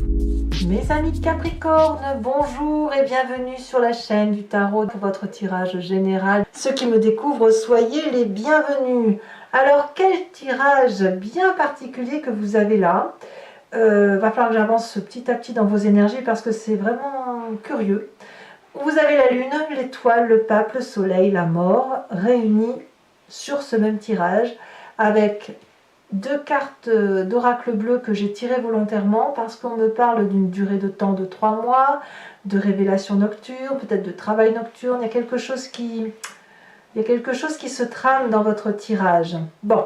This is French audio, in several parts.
Mes amis de Capricorne, bonjour et bienvenue sur la chaîne du tarot pour votre tirage général. Ceux qui me découvrent, soyez les bienvenus. Alors, quel tirage bien particulier que vous avez là. Va falloir que j'avance petit à petit dans vos énergies parce que c'est vraiment curieux. Vous avez la lune, l'étoile, le pape, le soleil, la mort, réunis sur ce même tirage avec deux cartes d'oracle bleu que j'ai tirées volontairement parce qu'on me parle d'une durée de temps de 3 mois, de révélation nocturne, peut-être de travail nocturne. Il y a quelque chose qui se trame dans votre tirage. Bon,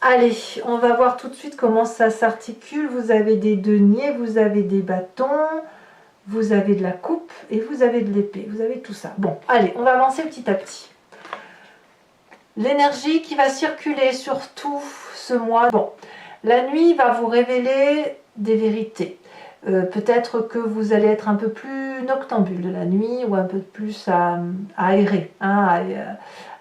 allez, on va voir tout de suite comment ça s'articule. Vous avez des deniers, vous avez des bâtons, vous avez de la coupe et vous avez de l'épée. Vous avez tout ça. Bon, allez, on va avancer petit à petit. L'énergie qui va circuler sur tout ce mois. Bon, la nuit va vous révéler des vérités. Peut-être que vous allez être un peu plus noctambule de la nuit ou un peu plus à aérer, hein,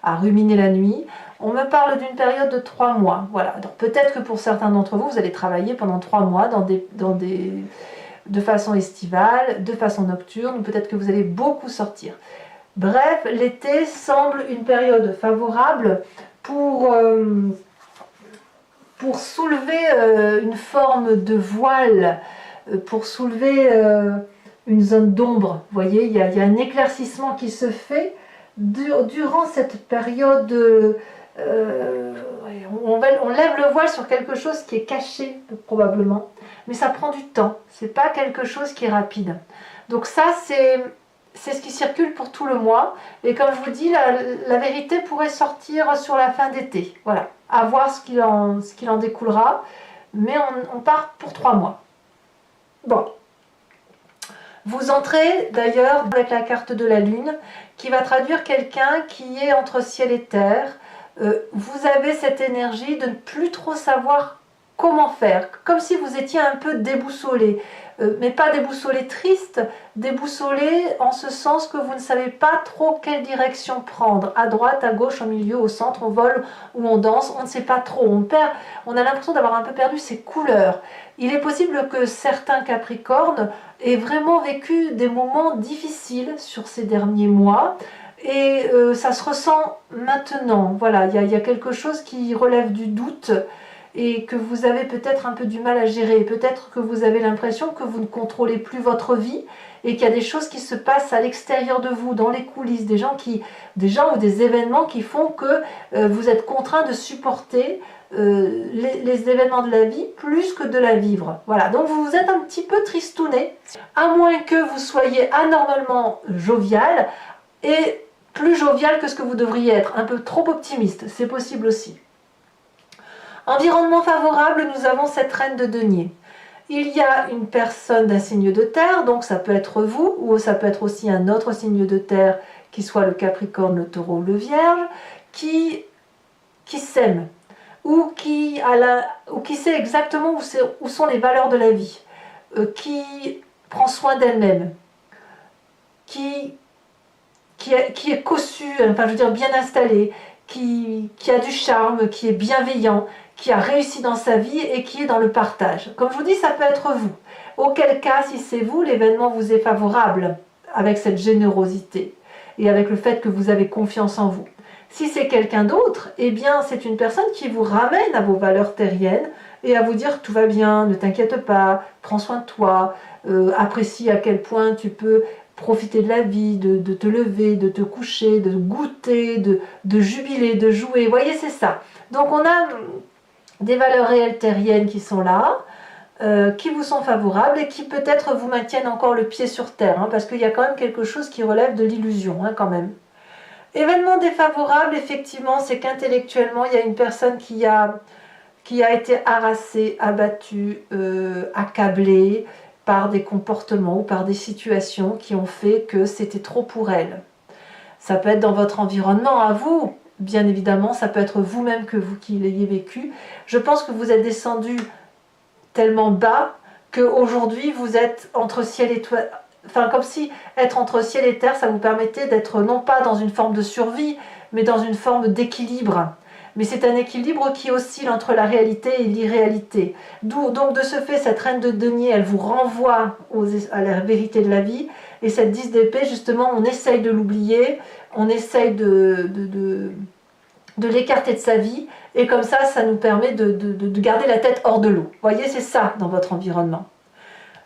à ruminer la nuit. On me parle d'une période de 3 mois. Voilà. Donc peut-être que pour certains d'entre vous, vous allez travailler pendant 3 mois de façon estivale, de façon nocturne, ou peut-être que vous allez beaucoup sortir. Bref, l'été semble une période favorable pour soulever une forme de voile, pour soulever une zone d'ombre. Vous voyez, il y a un éclaircissement qui se fait durant cette période. On lève le voile sur quelque chose qui est caché, probablement, mais ça prend du temps. C'est pas quelque chose qui est rapide. Donc ça, c'est ce qui circule pour tout le mois. Et comme je vous dis, la vérité pourrait sortir sur la fin d'été. Voilà, à voir ce qu'il en découlera. Mais on part pour 3 mois. Bon. Vous entrez d'ailleurs avec la carte de la lune qui va traduire quelqu'un qui est entre ciel et terre. Vous avez cette énergie de ne plus trop savoir comment faire. Comme si vous étiez un peu déboussolé. Mais pas déboussolé triste, déboussolé en ce sens que vous ne savez pas trop quelle direction prendre, à droite, à gauche, au milieu, au centre, on vole ou on danse, on ne sait pas trop, on a l'impression d'avoir un peu perdu ses couleurs. Il est possible que certains Capricornes aient vraiment vécu des moments difficiles sur ces derniers mois, et ça se ressent maintenant. Voilà, il y a quelque chose qui relève du doute, et que vous avez peut-être un peu du mal à gérer. Peut-être que vous avez l'impression que vous ne contrôlez plus votre vie et qu'il y a des choses qui se passent à l'extérieur de vous, dans les coulisses, des gens ou des événements qui font que vous êtes contraint de supporter les événements de la vie plus que de la vivre. Voilà, donc vous vous êtes un petit peu tristouné, à moins que vous soyez anormalement jovial et plus jovial que ce que vous devriez être, un peu trop optimiste, c'est possible aussi. Environnement favorable, nous avons cette reine de denier. Il y a une personne d'un signe de terre, donc ça peut être vous, ou ça peut être aussi un autre signe de terre, qui soit le Capricorne, le Taureau ou le Vierge, qui s'aime, ou qui sait exactement où sont les valeurs de la vie, qui prend soin d'elle-même, qui est cossu, enfin je veux dire bien installé, qui a du charme, qui est bienveillant, qui a réussi dans sa vie et qui est dans le partage. Comme je vous dis, ça peut être vous. Auquel cas, si c'est vous, l'événement vous est favorable avec cette générosité et avec le fait que vous avez confiance en vous. Si c'est quelqu'un d'autre, eh bien c'est une personne qui vous ramène à vos valeurs terriennes et à vous dire tout va bien, ne t'inquiète pas, prends soin de toi, apprécie à quel point tu peux profiter de la vie, de te lever, de te coucher, de goûter, de jubiler, de jouer. Vous voyez, c'est ça. Donc on a des valeurs réelles terriennes qui sont là, qui vous sont favorables et qui peut-être vous maintiennent encore le pied sur terre, hein, parce qu'il y a quand même quelque chose qui relève de l'illusion, hein, quand même. Événement défavorable, effectivement, c'est qu'intellectuellement, il y a une personne qui a été harassée, abattue, accablée par des comportements ou par des situations qui ont fait que c'était trop pour elle. Ça peut être dans votre environnement à vous, bien évidemment, ça peut être vous-même qui l'ayez vécu. Je pense que vous êtes descendu tellement bas qu'aujourd'hui vous êtes entre ciel et terre. Enfin, comme si être entre ciel et terre, ça vous permettait d'être non pas dans une forme de survie, mais dans une forme d'équilibre. mais c'est un équilibre qui oscille entre la réalité et l'irréalité. Donc de ce fait, cette reine de denier, elle vous renvoie à la vérité de la vie, et cette 10 d'épée, justement, on essaye de l'oublier, on essaye de l'écarter de sa vie, et comme ça nous permet de garder la tête hors de l'eau. Vous voyez, c'est ça dans votre environnement.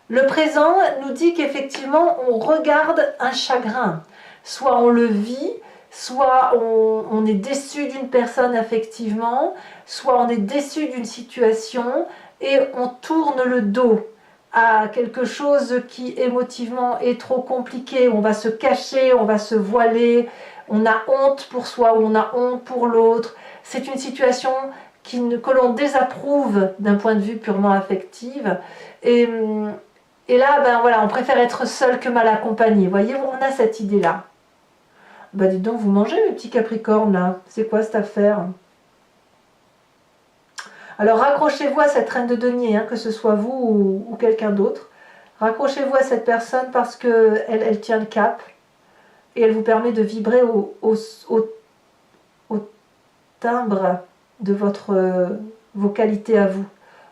Le présent nous dit qu'effectivement, on regarde un chagrin. Soit on le vit, soit on est déçu d'une personne affectivement, soit on est déçu d'une situation, et on tourne le dos à quelque chose qui émotivement est trop compliqué. On va se cacher, on va se voiler, on a honte pour soi ou on a honte pour l'autre. C'est une situation que l'on désapprouve d'un point de vue purement affectif. Et là, ben voilà, on préfère être seul que mal accompagné. Vous voyez, on a cette idée-là. Ben dites donc, vous mangez mes petits capricornes là. C'est quoi cette affaire? Alors raccrochez-vous à cette reine de denier, hein, que ce soit vous ou quelqu'un d'autre. Raccrochez-vous à cette personne parce qu'elle tient le cap. Et elle vous permet de vibrer au timbre de votre vocalité à vous.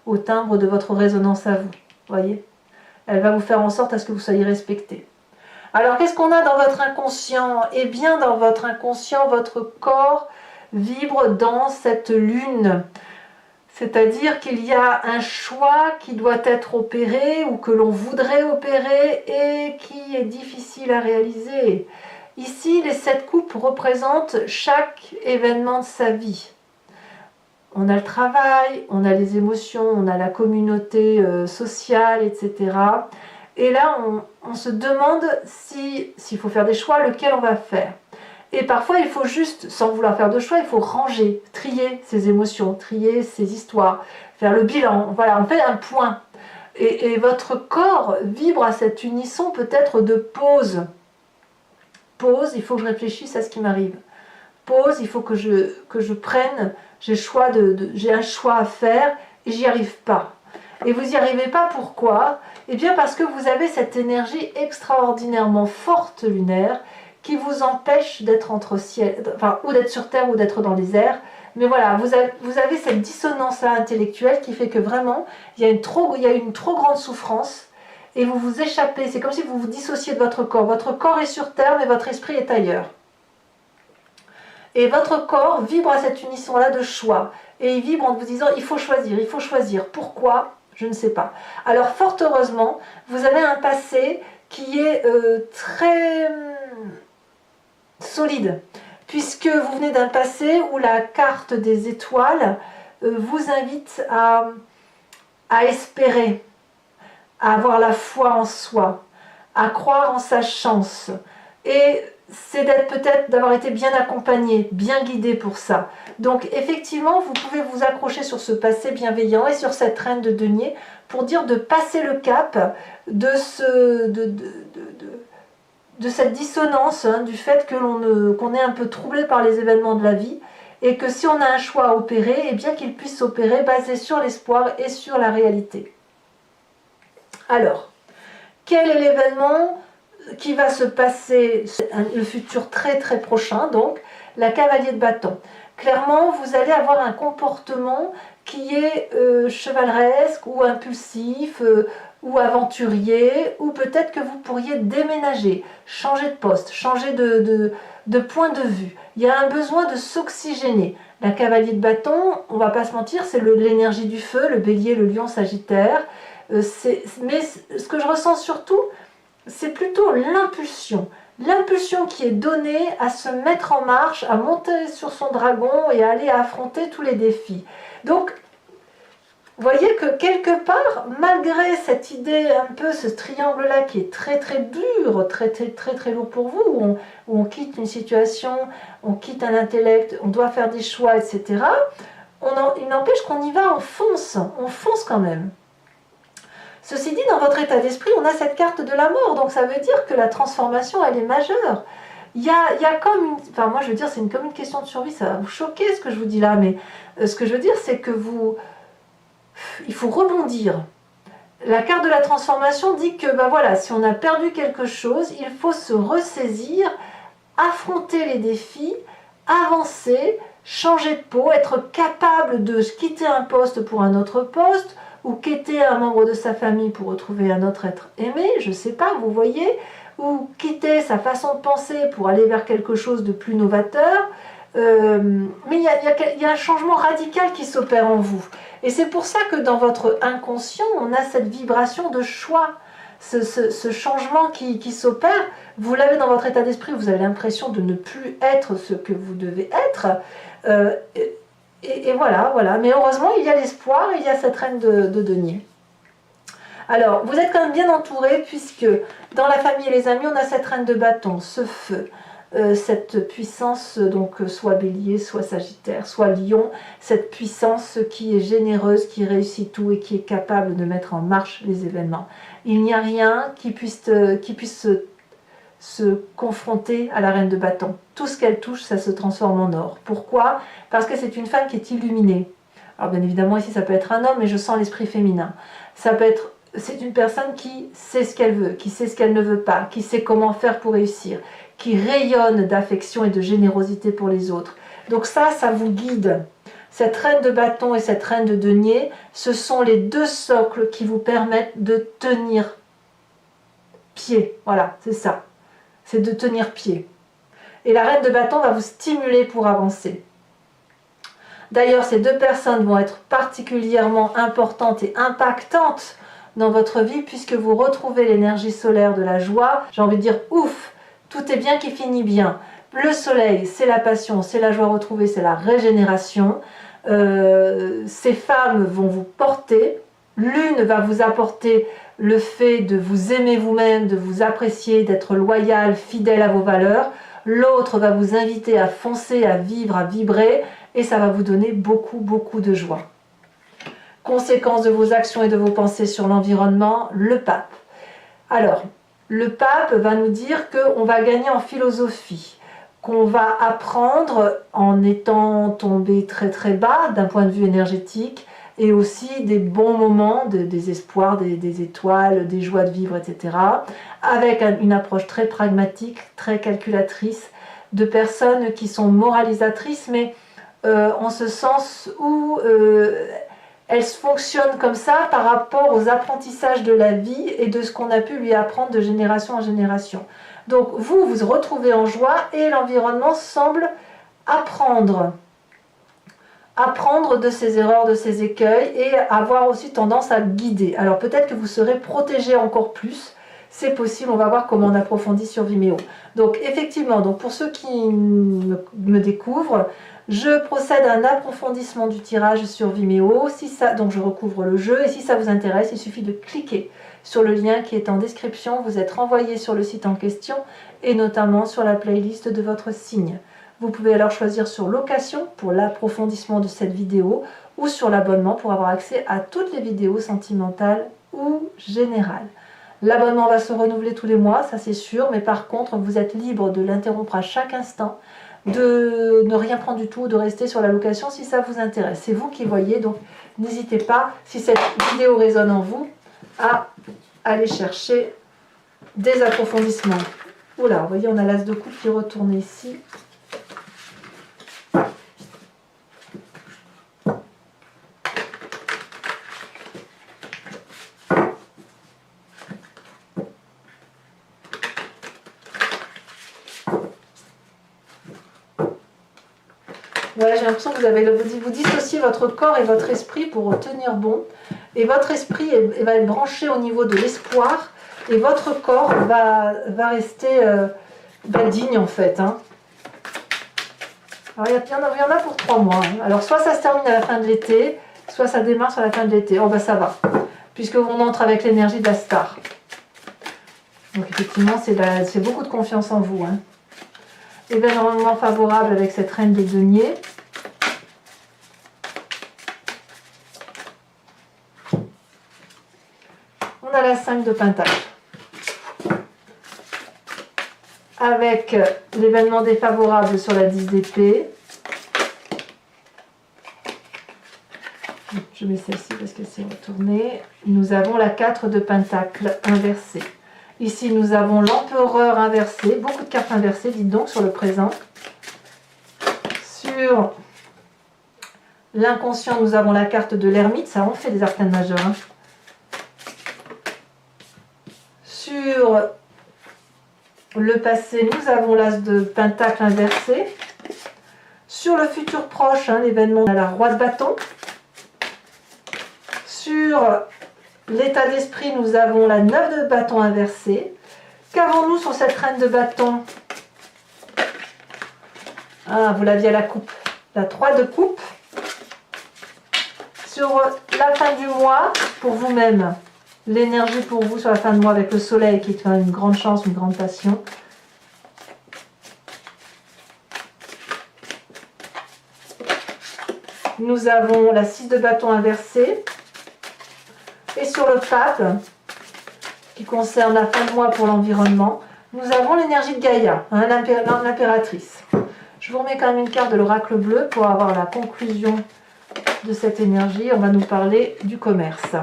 Au timbre de votre résonance à vous. Voyez? Elle va vous faire en sorte à ce que vous soyez respecté. Alors, qu'est-ce qu'on a dans votre inconscient? Eh bien, dans votre inconscient, votre corps vibre dans cette lune. C'est-à-dire qu'il y a un choix qui doit être opéré ou que l'on voudrait opérer et qui est difficile à réaliser. Ici, les 7 coupes représentent chaque événement de sa vie. On a le travail, on a les émotions, on a la communauté sociale, etc. Et là, on se demande s'il faut faire des choix, lequel on va faire. Et parfois, il faut juste, sans vouloir faire de choix, il faut ranger, trier ses émotions, trier ses histoires, faire le bilan. Voilà, on fait un point. Et votre corps vibre à cet unisson peut-être de pause. Pause, il faut que je réfléchisse à ce qui m'arrive. Pause, il faut que je prenne, j'ai un choix à faire et j'y arrive pas. Et vous n'y arrivez pas, pourquoi? Eh bien parce que vous avez cette énergie extraordinairement forte lunaire qui vous empêche d'être entre ciel, enfin, ou d'être sur terre ou d'être dans les airs. Mais voilà, vous avez cette dissonance-là intellectuelle qui fait que vraiment, il y a une trop grande souffrance et vous vous échappez. C'est comme si vous vous dissociez de votre corps. Votre corps est sur terre, mais votre esprit est ailleurs. Et votre corps vibre à cette unisson-là de choix. Et il vibre en vous disant, il faut choisir, il faut choisir. Pourquoi? Je ne sais pas. Alors, fort heureusement, vous avez un passé qui est très solide. Puisque vous venez d'un passé où la carte des étoiles vous invite à espérer, à avoir la foi en soi, à croire en sa chance. Et c'est d'avoir été bien accompagné, bien guidé pour ça. Donc effectivement, vous pouvez vous accrocher sur ce passé bienveillant et sur cette reine de denier pour dire de passer le cap de cette dissonance, hein, du fait qu'on est un peu troublé par les événements de la vie et que si on a un choix à opérer, eh bien qu'il puisse s'opérer basé sur l'espoir et sur la réalité. Alors, quel est l'événement qui va se passer, le futur très très prochain, donc la cavalier de bâton. Clairement, vous allez avoir un comportement qui est chevaleresque ou impulsif ou aventurier, ou peut-être que vous pourriez déménager, changer de poste, changer de point de vue. Il y a un besoin de s'oxygéner. La cavalier de bâton, on va pas se mentir, c'est l'énergie du feu, le bélier, le lion, sagittaire. Mais ce que je ressens surtout, c'est plutôt l'impulsion. L'impulsion qui est donnée à se mettre en marche, à monter sur son dragon et à aller affronter tous les défis. Donc, vous voyez que quelque part, malgré cette idée, un peu ce triangle-là qui est très très dur, très très très très lourd pour vous, où on quitte une situation, on quitte un intellect, on doit faire des choix, etc., il n'empêche qu'on y va, on fonce quand même. Ceci dit, dans votre état d'esprit, on a cette carte de la mort, donc ça veut dire que la transformation, elle est majeure. Il y a comme une... Enfin, moi, je veux dire, c'est comme une question de survie, ça va vous choquer ce que je vous dis là, mais ce que je veux dire, c'est que il faut rebondir. La carte de la transformation dit que, ben voilà, si on a perdu quelque chose, il faut se ressaisir, affronter les défis, avancer, changer de peau, être capable de quitter un poste pour un autre poste, ou quitter un membre de sa famille pour retrouver un autre être aimé, je ne sais pas, vous voyez, ou quitter sa façon de penser pour aller vers quelque chose de plus novateur. Mais il y a un changement radical qui s'opère en vous. Et c'est pour ça que dans votre inconscient, on a cette vibration de choix, ce changement qui s'opère. Vous l'avez dans votre état d'esprit, vous avez l'impression de ne plus être ce que vous devez être. Et voilà. Mais heureusement, il y a l'espoir, il y a cette reine de denier. Alors, vous êtes quand même bien entouré, puisque dans la famille et les amis, on a cette reine de bâton, ce feu, cette puissance, donc soit bélier, soit sagittaire, soit lion, cette puissance qui est généreuse, qui réussit tout et qui est capable de mettre en marche les événements. Il n'y a rien qui puisse se confronter à la reine de bâton. Tout ce qu'elle touche, ça se transforme en or. Pourquoi? Parce que c'est une femme qui est illuminée. Alors bien évidemment, ici, ça peut être un homme, mais je sens l'esprit féminin. C'est une personne qui sait ce qu'elle veut, qui sait ce qu'elle ne veut pas, qui sait comment faire pour réussir, qui rayonne d'affection et de générosité pour les autres. Donc ça vous guide. Cette reine de bâton et cette reine de denier, ce sont les deux socles qui vous permettent de tenir pied. Voilà, c'est ça. C'est de tenir pied. Et la reine de bâton va vous stimuler pour avancer. D'ailleurs, ces deux personnes vont être particulièrement importantes et impactantes dans votre vie, puisque vous retrouvez l'énergie solaire de la joie. J'ai envie de dire, ouf, tout est bien qui finit bien. Le soleil, c'est la passion, c'est la joie retrouvée, c'est la régénération. Ces femmes vont vous porter. L'une va vous apporter le fait de vous aimer vous-même, de vous apprécier, d'être loyal, fidèle à vos valeurs. L'autre va vous inviter à foncer, à vivre, à vibrer, et ça va vous donner beaucoup, beaucoup de joie. Conséquence de vos actions et de vos pensées sur l'environnement, le pape. Alors, le pape va nous dire qu'on va gagner en philosophie, qu'on va apprendre en étant tombé très très bas d'un point de vue énergétique, et aussi des bons moments, des espoirs, des étoiles, des joies de vivre, etc. Avec une approche très pragmatique, très calculatrice, de personnes qui sont moralisatrices, mais en ce sens où elles fonctionnent comme ça par rapport aux apprentissages de la vie et de ce qu'on a pu lui apprendre de génération en génération. Donc vous vous retrouvez en joie et l'environnement semble apprendre de ses erreurs, de ses écueils, et avoir aussi tendance à guider. Alors peut-être que vous serez protégé encore plus, c'est possible, on va voir comment on approfondit sur Vimeo. Donc effectivement, pour ceux qui me découvrent, je procède à un approfondissement du tirage sur Vimeo, donc je recouvre le jeu, et si ça vous intéresse, il suffit de cliquer sur le lien qui est en description, vous êtes renvoyé sur le site en question, et notamment sur la playlist de votre signe. Vous pouvez alors choisir sur location pour l'approfondissement de cette vidéo ou sur l'abonnement pour avoir accès à toutes les vidéos sentimentales ou générales. L'abonnement va se renouveler tous les mois, ça c'est sûr, mais par contre vous êtes libre de l'interrompre à chaque instant, de ne rien prendre du tout, de rester sur la location si ça vous intéresse. C'est vous qui voyez, donc n'hésitez pas, si cette vidéo résonne en vous, à aller chercher des approfondissements. Oula, vous voyez, on a l'as de coupe qui retourne ici. Ouais, j'ai l'impression que vous dissociez votre corps et votre esprit pour tenir bon. Et votre esprit va être branché au niveau de l'espoir. Et votre corps va rester digne en fait. Hein. Alors il y en a pour 3 mois. Hein. Alors soit ça se termine à la fin de l'été, soit ça démarre sur la fin de l'été. Oh bah ça va. Puisque on entre avec l'énergie de la star. Donc effectivement, c'est beaucoup de confiance en vous. Hein. Événement favorable avec cette reine des deniers. On a la 5 de Pentacle. Avec l'événement défavorable sur la 10 d'épée. Je mets celle-ci parce qu'elle s'est retournée. Nous avons la 4 de Pentacle inversée. Ici, nous avons l'empereur inversé, beaucoup de cartes inversées, dites donc, sur le présent. Sur l'inconscient, nous avons la carte de l'ermite, ça on fait des arcanes majeures. Hein. Sur le passé, nous avons l'as de pentacle inversé. Sur le futur proche, hein, l'événement, on a la roi de bâton. Sur l'état d'esprit, nous avons la 9 de bâton inversée. Qu'avons-nous sur cette reine de bâton? Ah, vous l'aviez à la coupe. La 3 de coupe. Sur la fin du mois, pour vous-même, l'énergie pour vous sur la fin de mois avec le soleil qui est quand même une grande chance, une grande passion. Nous avons la 6 de bâton inversée. Et sur le pape, qui concerne la fin de mois pour l'environnement, nous avons l'énergie de Gaïa, hein, l'impératrice. Je vous remets quand même une carte de l'oracle bleu pour avoir la conclusion de cette énergie. On va nous parler du commerce.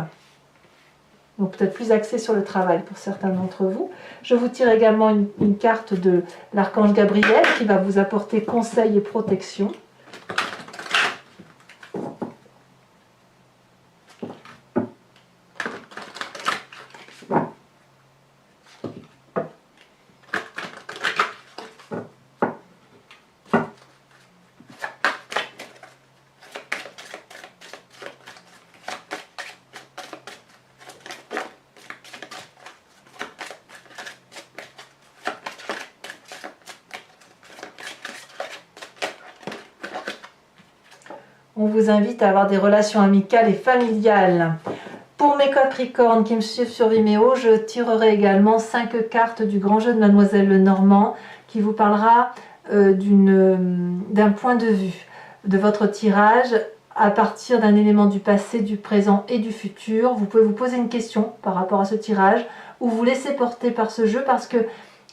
Donc peut-être plus axé sur le travail pour certains d'entre vous. Je vous tire également une carte de l'archange Gabriel qui va vous apporter conseil et protection. On vous invite à avoir des relations amicales et familiales. Pour mes Capricornes qui me suivent sur Vimeo, je tirerai également 5 cartes du grand jeu de Mademoiselle Lenormand qui vous parlera d'un point de vue de votre tirage à partir d'un élément du passé, du présent et du futur. Vous pouvez vous poser une question par rapport à ce tirage ou vous laisser porter par ce jeu parce que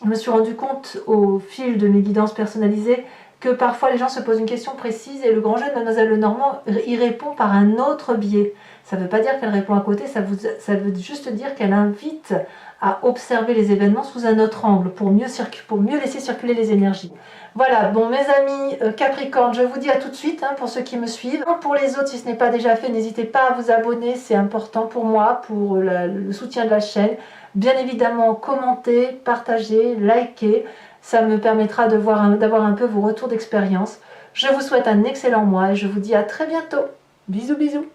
je me suis rendu compte au fil de mes guidances personnalisées que parfois les gens se posent une question précise et le grand jeu de Mademoiselle Lenormand y répond par un autre biais. Ça ne veut pas dire qu'elle répond à côté, ça veut juste dire qu'elle invite à observer les événements sous un autre angle pour mieux laisser circuler les énergies. Voilà, bon mes amis Capricorne, je vous dis à tout de suite hein, pour ceux qui me suivent. Pour les autres, si ce n'est pas déjà fait, n'hésitez pas à vous abonner, c'est important pour moi, pour le soutien de la chaîne. Bien évidemment, commentez, partagez, likez. Ça me permettra d'avoir un peu vos retours d'expérience. Je vous souhaite un excellent mois et je vous dis à très bientôt. Bisous bisous.